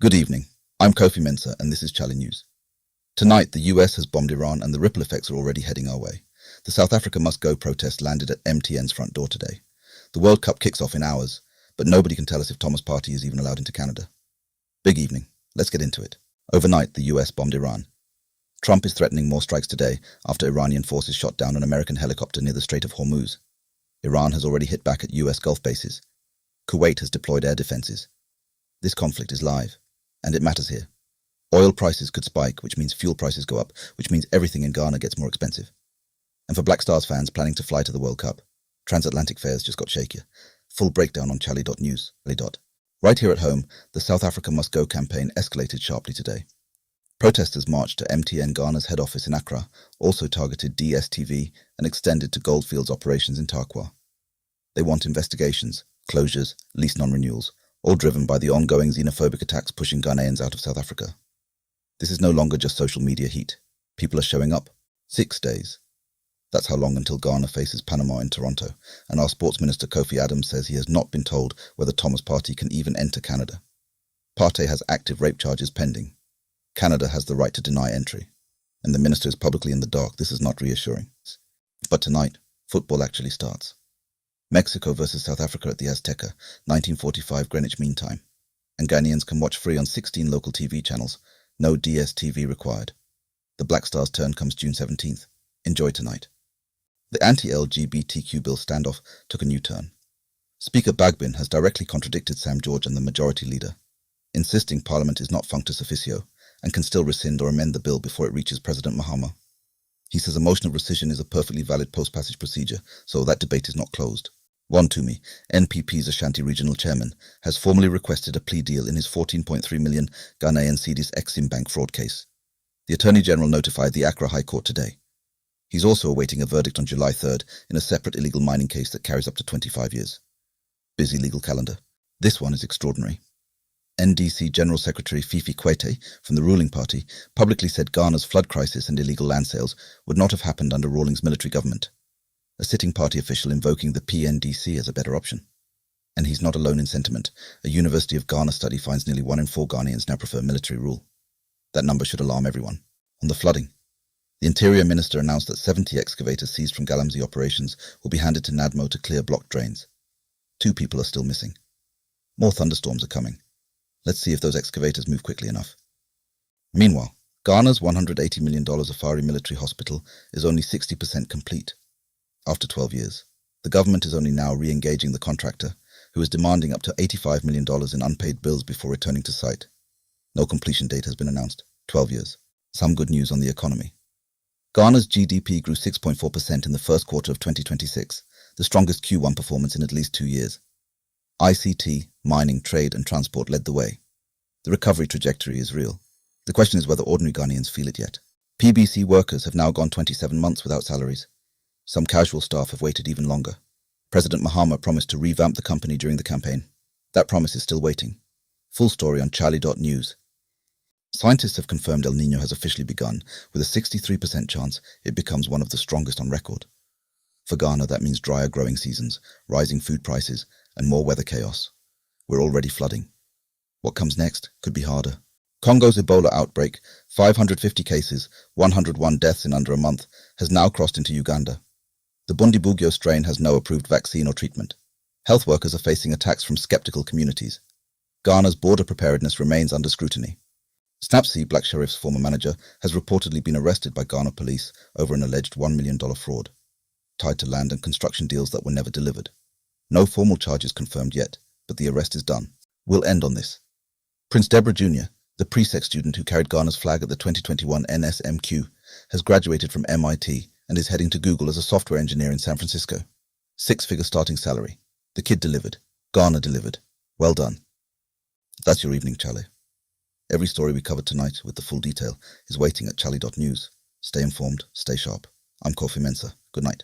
Good evening. I'm Kofi Mensah, and this is chale.news. Tonight, the US has bombed Iran, and the ripple effects are already heading our way. The South Africa Must Go protest landed at MTN's front door today. The World Cup kicks off in hours, but nobody can tell us if Thomas Partey is even allowed into Canada. Big evening. Let's get into it. Overnight, the US bombed Iran. Trump is threatening more strikes today after Iranian forces shot down an American helicopter near the Strait of Hormuz. Iran has already hit back at US Gulf bases. Kuwait has deployed air defenses. This conflict is live, and it matters here. Oil prices could spike, which means fuel prices go up, which means everything in Ghana gets more expensive. And for Black Stars fans planning to fly to the World Cup, transatlantic fares just got shakier. Full breakdown on chale.news. Right here at home, the South Africa Must Go campaign escalated sharply today. Protesters marched to MTN Ghana's head office in Accra, also targeted DSTV and extended to Goldfields operations in Tarkwa. They want investigations, closures, lease non-renewals, all driven by the ongoing xenophobic attacks pushing Ghanaians out of South Africa. This is no longer just social media heat. People are showing up. 6 days. That's how long until Ghana faces Panama in Toronto, and our Sports Minister Kofi Adams says he has not been told whether Thomas Partey can even enter Canada. Partey has active rape charges pending. Canada has the right to deny entry, and the minister is publicly in the dark. This is not reassuring. But tonight, football actually starts. Mexico versus South Africa at the Azteca, 1945 Greenwich Mean Time. And Ghanaians can watch free on 16 local TV channels. No DSTV required. The Black Stars' turn comes June 17th. Enjoy tonight. The Anti-LGBTQ Bill standoff took a new turn. Speaker Bagbin has directly contradicted Sam George and the Majority Leader, insisting Parliament is not functus officio and can still rescind or amend the bill before it reaches President Mahama. He says a motion of rescission is a perfectly valid post-passage procedure, so that debate is not closed. Wontumi, NPP's Ashanti Regional Chairman, has formally requested a plea deal in his 14.3 million Ghanaian cedis Exim Bank fraud case. The Attorney General notified the Accra High Court today. He's also awaiting a verdict on July 3rd in a separate illegal mining case that carries up to 25 years. Busy legal calendar. This one is extraordinary. NDC General Secretary Fifi Kwetey from the ruling party publicly said Ghana's flood crisis and illegal land sales would not have happened under Rawlings' military government, a sitting party official invoking the PNDC as a better option. And he's not alone in sentiment. A University of Ghana study finds nearly 1 in 4 Ghanaians now prefer military rule. That number should alarm everyone. On the flooding, the Interior Minister announced that 70 excavators seized from Galamsey operations will be handed to NADMO to clear blocked drains. 2 people are still missing. More thunderstorms are coming. Let's see if those excavators move quickly enough. Meanwhile, Ghana's $180 million Afari Military Hospital is only 60% complete. After 12 years, the government is only now re-engaging the contractor, who is demanding up to $85 million in unpaid bills before returning to site. No completion date has been announced. 12 years. Some good news on the economy. Ghana's GDP grew 6.4% in the first quarter of 2026, the strongest Q1 performance in at least 2 years. ICT, mining, trade and transport led the way. The recovery trajectory is real. The question is whether ordinary Ghanaians feel it yet. PBC workers have now gone 27 months without salaries. Some casual staff have waited even longer. President Mahama promised to revamp the company during the campaign. That promise is still waiting. Full story on chale.news. Scientists have confirmed El Niño has officially begun, with a 63% chance it becomes one of the strongest on record. For Ghana, that means drier growing seasons, rising food prices, and more weather chaos. We're already flooding. What comes next could be harder. Congo's Ebola outbreak, 550 cases, 101 deaths in under a month, has now crossed into Uganda. The Bundibugyo strain has no approved vaccine or treatment. Health workers are facing attacks from skeptical communities. Ghana's border preparedness remains under scrutiny. Snapsy, Black Sheriff's former manager, has reportedly been arrested by Ghana police over an alleged $1 million fraud, tied to land and construction deals that were never delivered. No formal charges confirmed yet, but the arrest is done. We'll end on this. Prince Deborah Jr., the PRESEC student who carried Ghana's flag at the 2021 NSMQ, has graduated from MIT and is heading to Google as a software engineer in San Francisco. 6-figure starting salary. The kid delivered. Ghana delivered. Well done. That's your evening, Chale. Every story we covered tonight with the full detail is waiting at chale.news. Stay informed, stay sharp. I'm Kofi Mensah. Good night.